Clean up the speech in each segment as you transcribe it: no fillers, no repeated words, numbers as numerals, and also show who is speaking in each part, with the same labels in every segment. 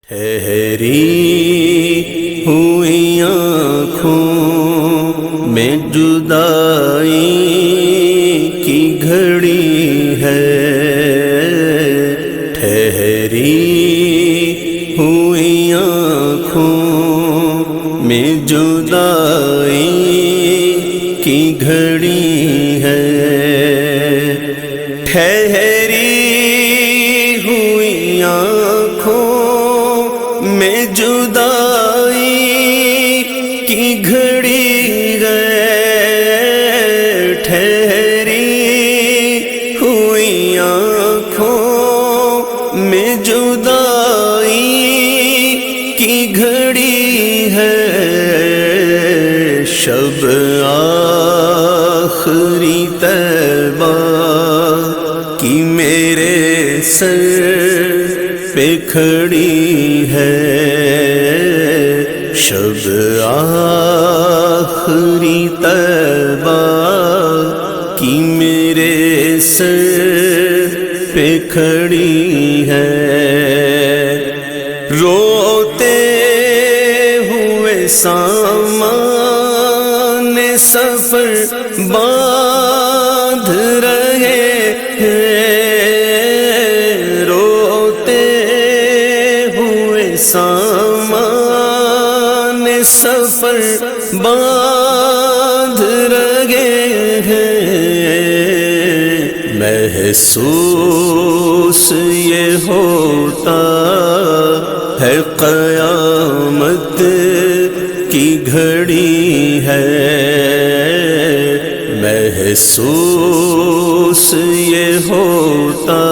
Speaker 1: ٹھہری ہوئی آنکھوں میں جدائی کی گھڑی ہے، ٹھہری ہوئی آنکھوں میں جدائی کی گھڑی ہے، ٹھہری ہوئی آنکھوں میں جدائی کی گھڑی ہے، ٹھہری ہوئی آنکھوں میں جدائی کی گھڑی ہے، شب آخری طیبہ کی میرے سر پہ کھڑی ہے، شب آخری طیبہ کی میرے سر پہ کھڑی ہے، روتے ہوئے سامان سفر باندھ رہے ہیں، روتے ہوئے سامان سفر باندھ رہے ہیں، محسوس یہ ہوتا ہے قیامت کی گھڑی ہے، محسوس یہ ہوتا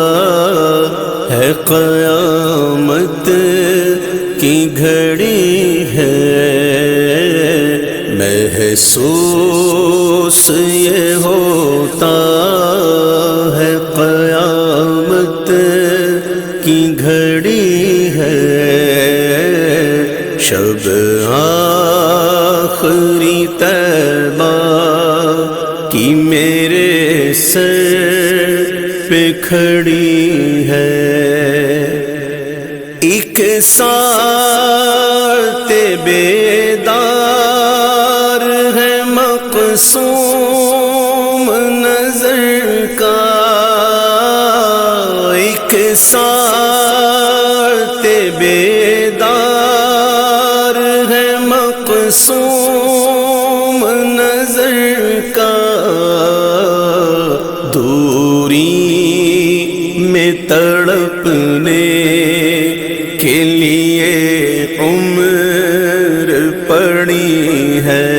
Speaker 1: ہے قیامت کی گھڑی ہے، محسوس یہ ہوتا ہے قیامت کی گھڑی ہے، شب آخری طیبہ کی میرے سر پہ کھڑی ہے، ایک ساتھ بیدار ہے مقصوم نظر کا، ایک ساتھ بیدار ہے مقصوم نظر کا، دوری میں تڑپنے کے لیے عمر پڑی ہے،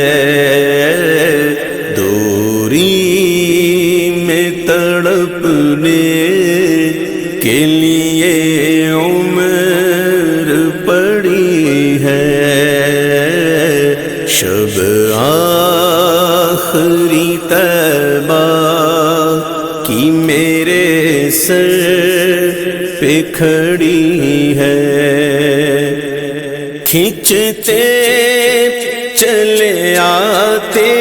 Speaker 1: دوری میں تڑپنے کے لیے عمر پڑی ہے، شب آخری طیبہ کی میرے سر پہ کھڑی ہے، کھینچتے چلے آتے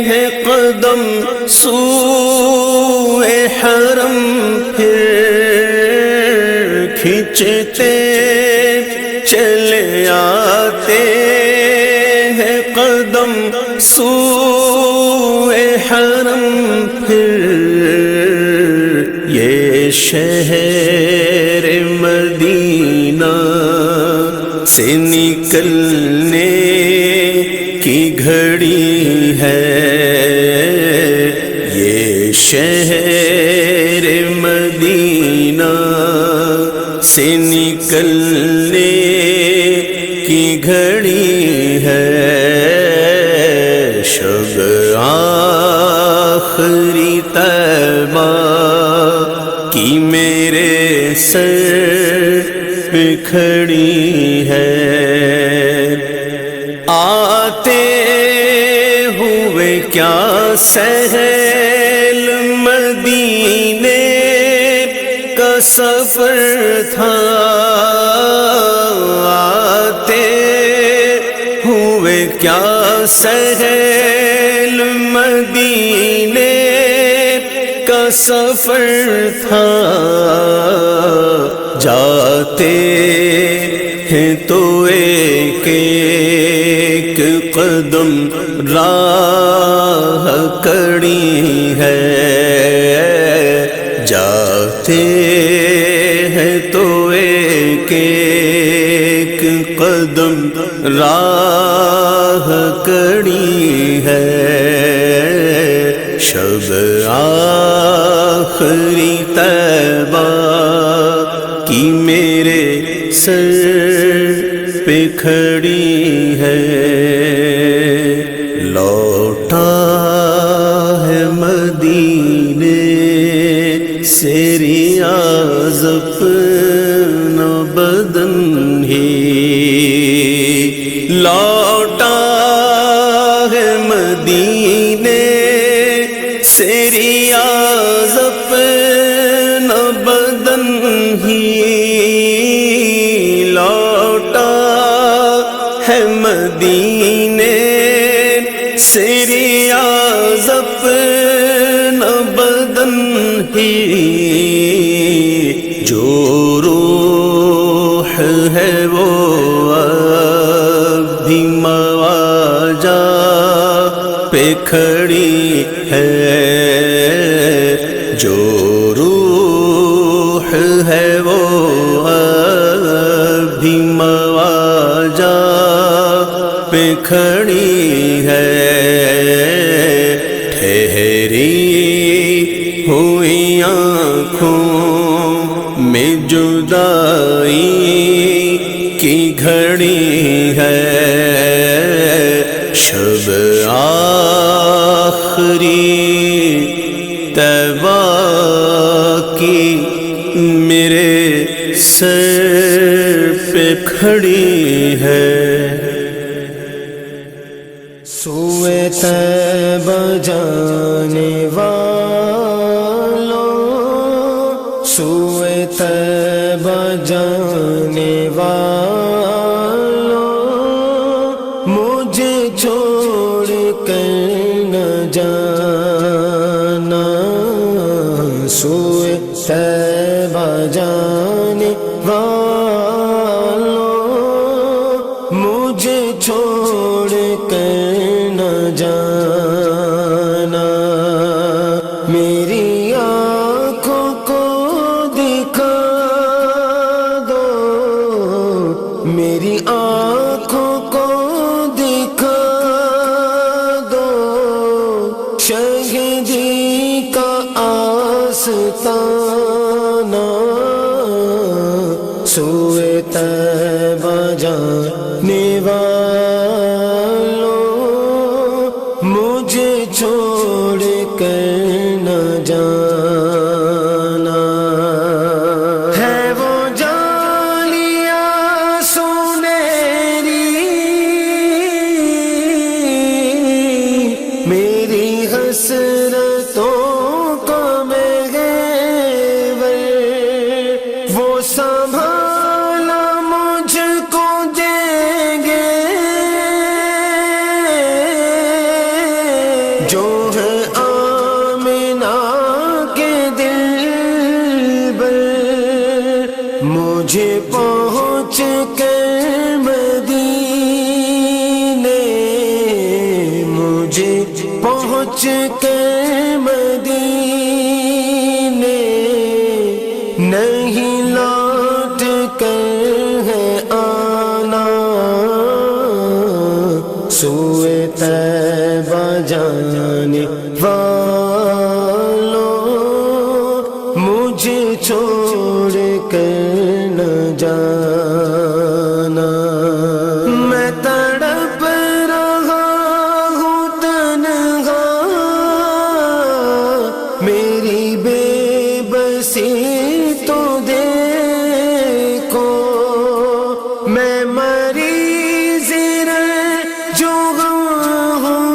Speaker 1: ہیں قدم سوئے حرم، پھر کھینچتے چلے آتے ہیں قدم سوئے حرم، پھر یہ شہر مدینہ سے نکلنے کی گھڑی ہے، یہ شہر مدینہ سے نکلنے کی گھڑی ہے، شب آخری طیبہ کی میرے سر پہ کھڑی ہے، آتے ہوئے کیا سہل مدینے کا سفر تھا، آتے ہوئے کیا سہل مدینے کا سفر تھا، جاتے ہیں تو ایک ایک قدم راہ کڑی ہے، جاتے ہیں تو ایک ایک قدم راہ کڑی ہے، شب آخری طیبہ کی میرے سر پہ کھڑی ہے، لوٹا ہے مدینے سے ریاض اپنا بدن ہی، لوٹا ہے مدینے سے ریاض اپنا بدن ہی، لوٹا ہے مدینے سے ریاض اپنا بدن ہی، جو روح ہے وہ اب بھی مواجہ پہ کھڑی ہے، جو روح ہے وہ اب بھی مواجہ پہ کھڑی ہے، ٹھہری ہوئی آنکھوں میں جدائی کی گھڑی ہے، شب آخری طیبہ کی میرے سر پہ کھڑی ہے،
Speaker 2: سوئے طیبہ جانے والوں، سوئے طیبہ جانے والوں، مجھے چھوڑ کر نہ جانا، سوئے طیبہ جانے والوں، مجھے چھوڑ کر نہ جانا، میری آنکھوں کو دکھا دو، میری آنکھوں کو دکھا دو، شہیدی کا آستانہ، سوئے طیبہ جانے والوں، مجھے چھوڑ کر نہ جانا، ہے وہ جالیاں سنہری میری حسرتوں کا محور، وہ سنبھالا مجھ کو دیں گے، جو ہے آمنہ کے دل پر، مجھے پہنچ کر مدینے، مجھے پہنچ کر مدینے، نہیں لوٹ کر ہے آنا، سوئے طیبہ جانے والوں، مجھے چھوڑ کر نہ جانا، میں تڑپ رہا ہوں تنہا، میری بے بسی تو دیکھو، میں مریض جو ہوں،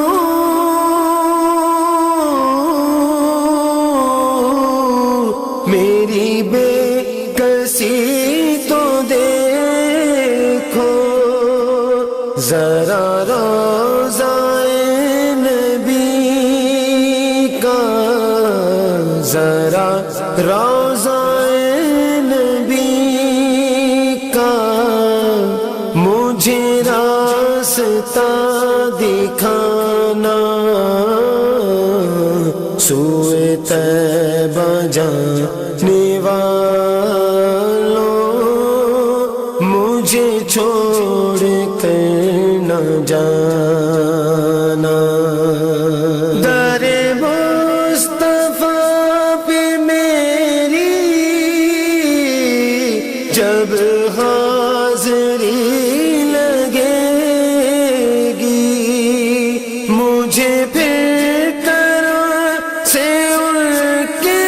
Speaker 2: میری بے کسی تو دیکھو، ذرا روضہ نبی کا ذرا رستہ دکھانا، سوئے طیبہ جانے والوں مجھے چھوڑ کر نہ جانا۔ در مصطفیٰ پہ میری جب حاضری لگے گی، مجھے پھر طرح سے ان کے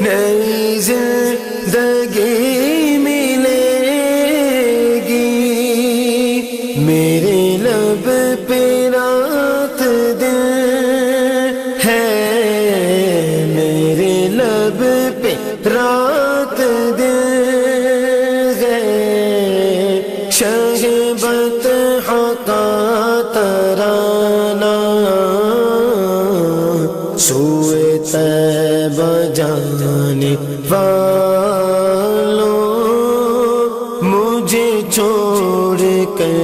Speaker 2: نئی زندگی ملے گی۔ میرے لب پہ رات دن ہے، میرے لب پہ رات دن ہے، شہبت کا ترانہ سوئے طیبہ جانے والوں مجھے چھوڑ کر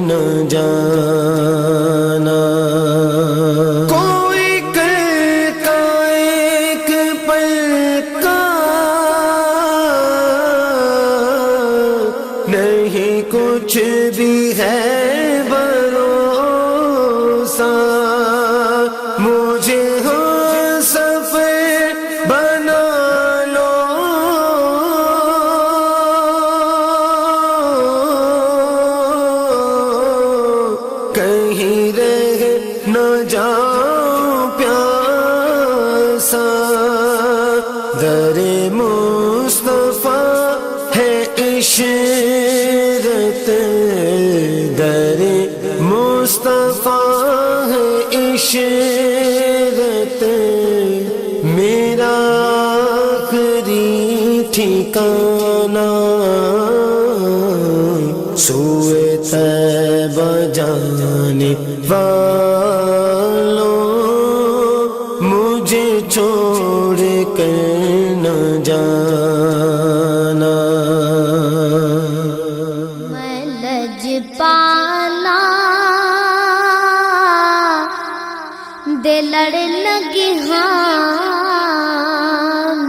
Speaker 2: نہ جانا۔ کوئی کرتا ایک پل کا نہیں کچھ بھی ہے بھروسہ، مجھے ہو سفر بنا لو، کہیں رہ نہ جاؤں پیاسا۔ در مصطفیٰ ہے عشرت، در مصطفیٰ ہے عشرت، میرا آخری ٹھکانہ سوئے طیبہ جانے والوں مجھے چھوڑ کر نہ جانا۔
Speaker 3: میں لجپالا دے لڑ لگی ہاں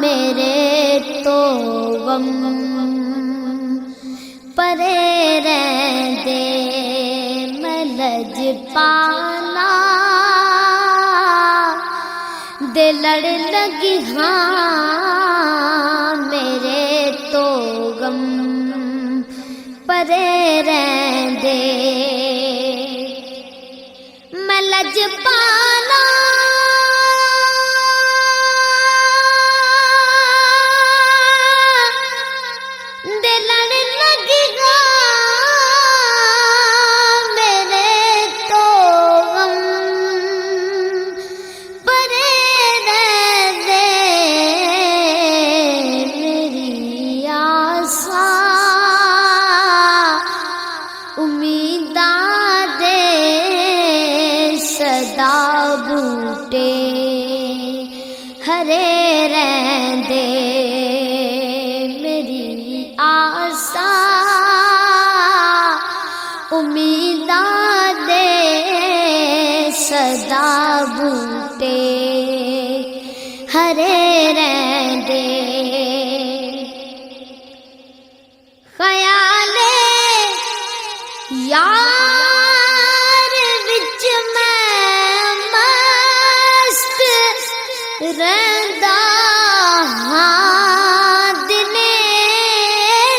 Speaker 3: میرے تو غم پرے رہندے، میں لجپالا دے لڑ لگی ہاں میرے تو غم پرے رہندے، میں لجپالا دے لڑ لگی ہاں میرے تو غم پرے رہندے، میری آسا امیداں دے صدا بوٹے ہرے رہندے، میری آسا امیداں دے صدا بوٹے ہرے رہندے، خیال یار وچ میں مست رہندا ہاں دنے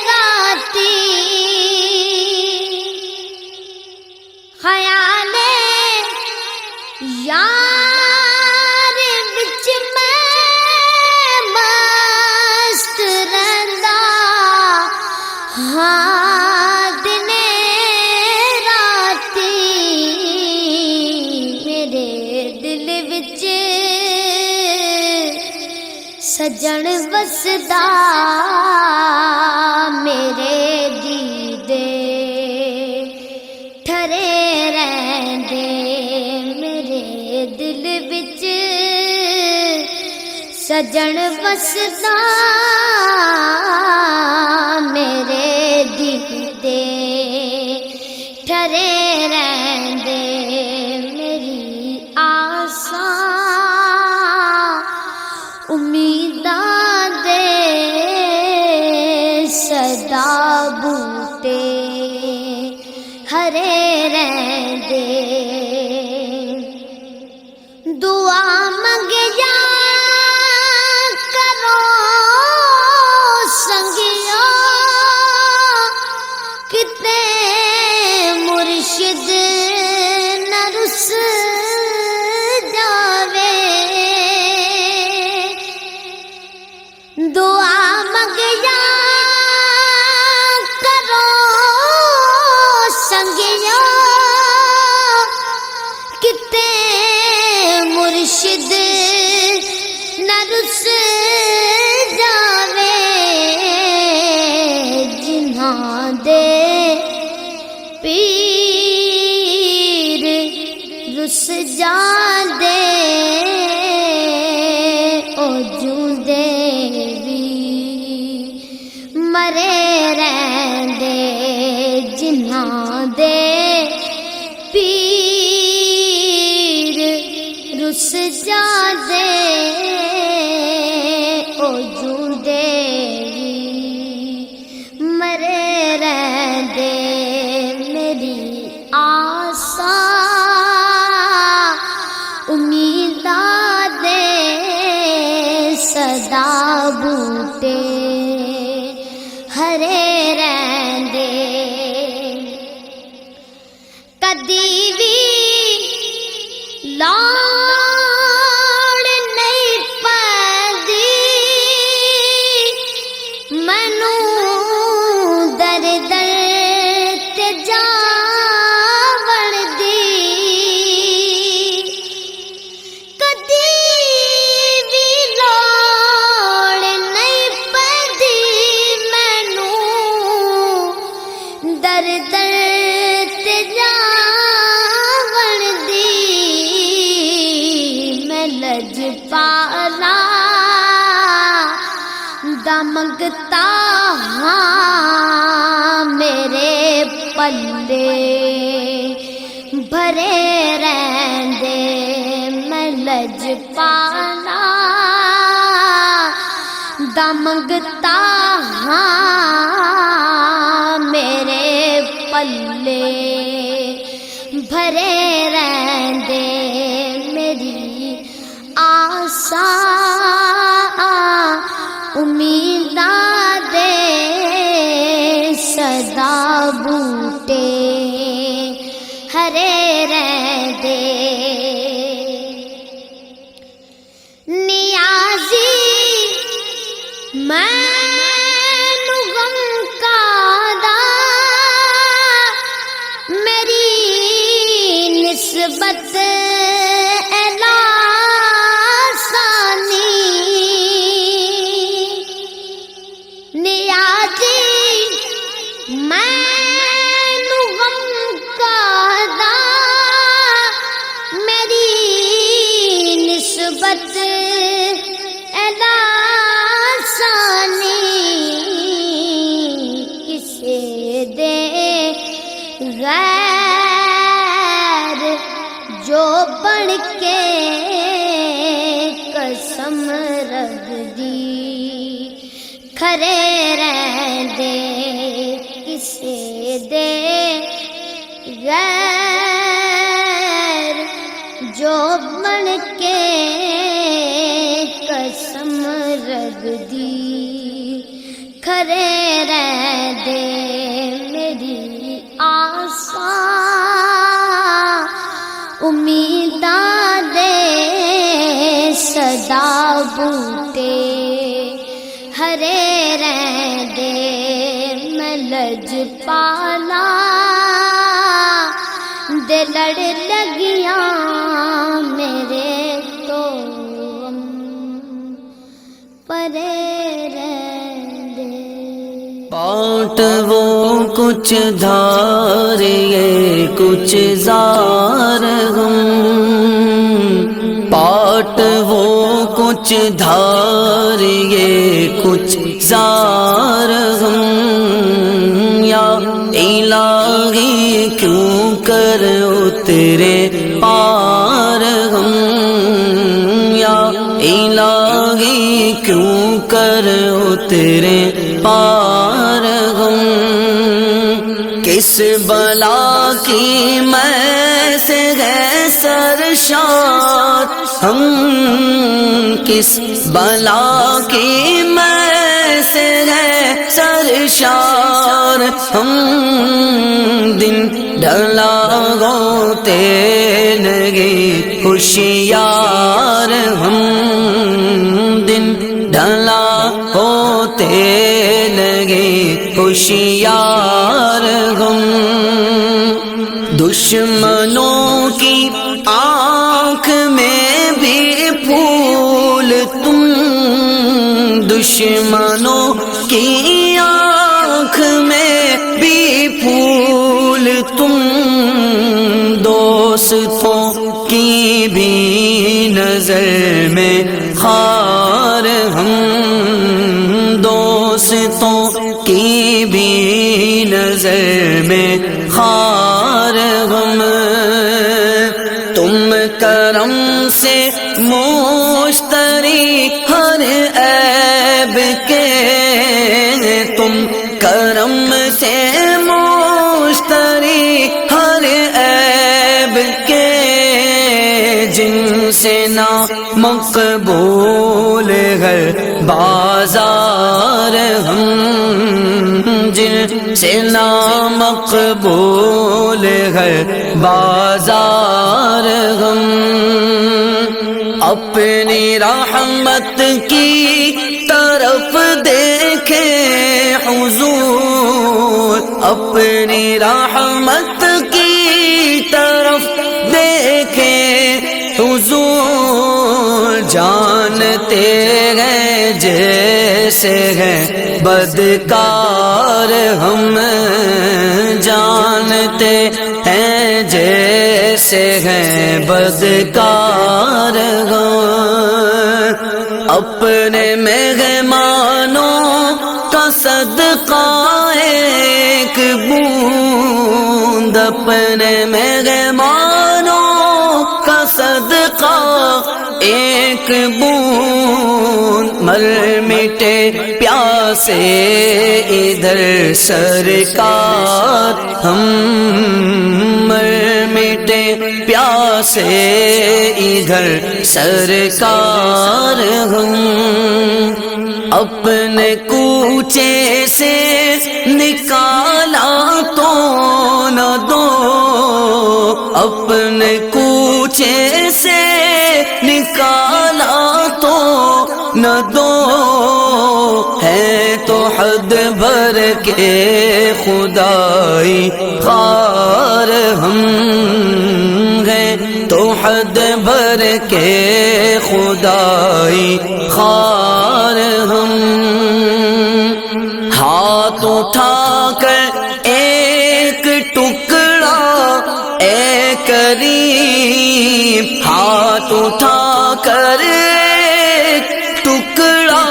Speaker 3: راتی، خیال یار وچ میں مست رہندا ہاں دنے راتی، میرے دل وچ سجن وسدا میرے دیدے ٹھرے رہندے، میرے دل وچ سجن وسدا میرے دیدے ٹھرے رہندے میری آساں امیداں دے صدا بوٹے ہرے رہندے دعا منگیا کرو سنگیا کتے مرشد نہ رس جاوے دعا منگیا کرو سنگیا کتے مرشد نہ رس جاوے جنہاں دے پیر رس جاندے او جوندے وی مرے رہندے جنہاں دے پیر رس جاندے او جوندے وی مرے رہندے میری آساں امیداں دے صدا بوٹے ہرے رہندے کدی وی لاڑ نہیں پاندی مینوں در در تے جاون دی کدی وی لاڑ نہیں پاندی مینوں در در تے جاون دی میں لج پالا دا منگتا ہاں میرے پلے بھرے رہندے میں لج پالا دا منگتا ہاں میرے پلے بھرے رہندے میری آساں امیداں دے صدا بوٹے ہرے رہندے نیازی مینوں غم کادا میری نسبت مینوں غم کادا میری نسبت آسانی کسے دے غیر جو بن کے قسم رکھ دی کھرے رہندے کسے دے غیر جو بن کے قسم رکھ دی کھرے رہندے میری آساں امیداں دے صدا بوٹے ہرے رہندے میں لج پالا دے لڑ لگیاں میرے تو پرے رہندے
Speaker 1: پاٹ وہ کچھ دھاریے کچھ زار غم، پاٹ وہ کچھ دھاریے کچھ زار غم، کیوں کر اترے پار ہم، کس بلا کی میں سے ہے سرشار ہم، کس بلا کی میں سے ہے سرشار ہم، دن ڈھلا ہوتے لگے ہوشیار ہم، دن ڈھلا ہوتے لگے ہوشیار ہم، دشمنوں کی آنکھ میں بھی پھول تم، دشمنوں کی آنکھ میں بھی پھول تم، دوستوں کی بھی نظر میں خار ہم، دوستوں کی بھی نظر میں خار ہم، تم کرم سے مشتری ہر عیب کے، تم کرم سے مشتری ہر عیب کے، جن سے نہ مقبول ہے بازار ہم، جن سے نہ مقبول ہے بازار ہم، اپنی رحمت کی طرف دیکھیں حضور، اپنی رحمت کی طرف دیکھیں حضور، جانتے ہیں جیسے ہیں بدکار ہم، جانتے ہیں جیسے ہیں بدکار ہم، اپنے مہمانوں کا صدقہ ایک بوند، اپنے مہمانوں کا صدقہ ایک بوند، مر مٹے پیاسے ادھر سرکار ہم، مر مٹے پیاسے ادھر سرکار ہم، اپنے کوچے سے نکالا تو نہ دو، اپنے کوچے سے نکالا تو نہ دو، ہے تو حد بھر کے خدائی خار ہم، ہیں تو حد بھر کے خدائی خار ہم، ہاتھ اٹھا کر ایک ٹکڑا اے کریم، ہاتھ اٹھا کر ایک ٹکڑا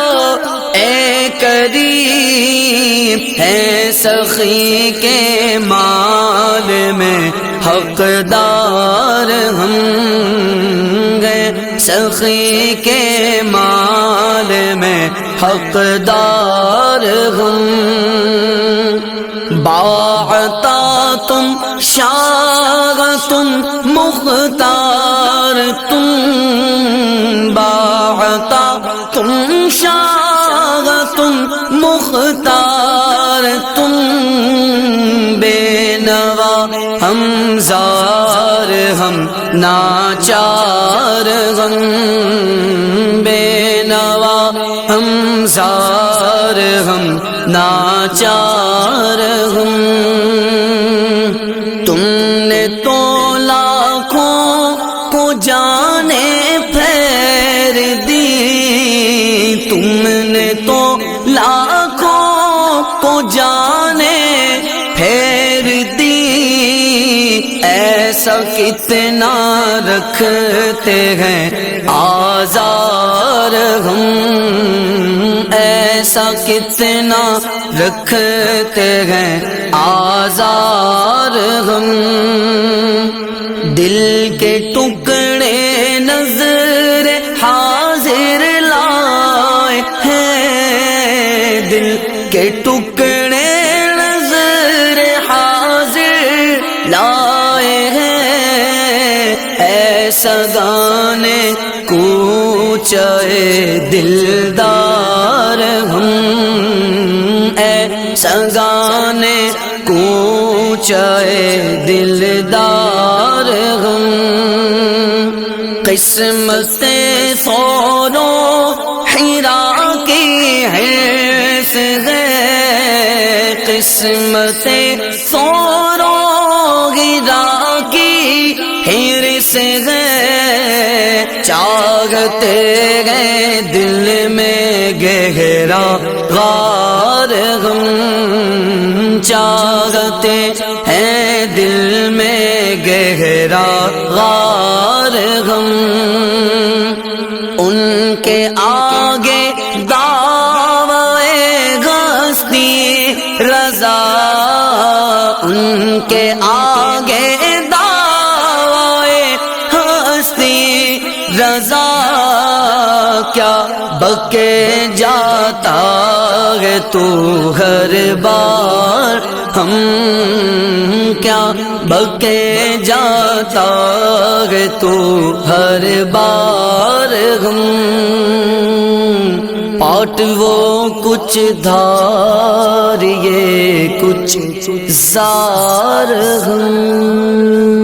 Speaker 1: اے کریم، ہے سخی کے مال میں حقدار ہم، گئے سخی کے مال میں حقدار ہم، باعطا تم شاہ تم مختار تم، باعطا تم شاہ تم مختار تم، بے نوا ہم زار ہم ناچار ہم، بے نوا ہم زار ہم ناچار ہم، تم نے تو لاکھوں کو جانے پھیر دی، تم نے تو لاکھوں کو جانے پھیر دی، ایسا کتنا رکھتے ہیں آزار ہم، ایسا کتنا رکھتے ہیں آزار ہم، دل کے ٹکڑے نظر حاضر لائے کے ٹکڑے نظر حاضر لائے ہیں، ایسا گانے کوچے دلدار ہم، ایسا گانے کوچے دلدار ہم، قسمت سونو حرا کی حرص ہے، قسمت سونو حرا کی حرص ہے، چاہتے گئے دل میں گہرا غار غم، چاہتے ہیں دل میں گہرا غار غم، ان کے آگے دعوے ہستی رضا، ان کے آگے دعوے ہستی رضا، کیا بکے جاتا ہے تو ہر بار، ہم کیا بکے جاتا ہے تو ہر بار، ہم پاٹ وہ کچھ دھار یہ کچھ زار ہم۔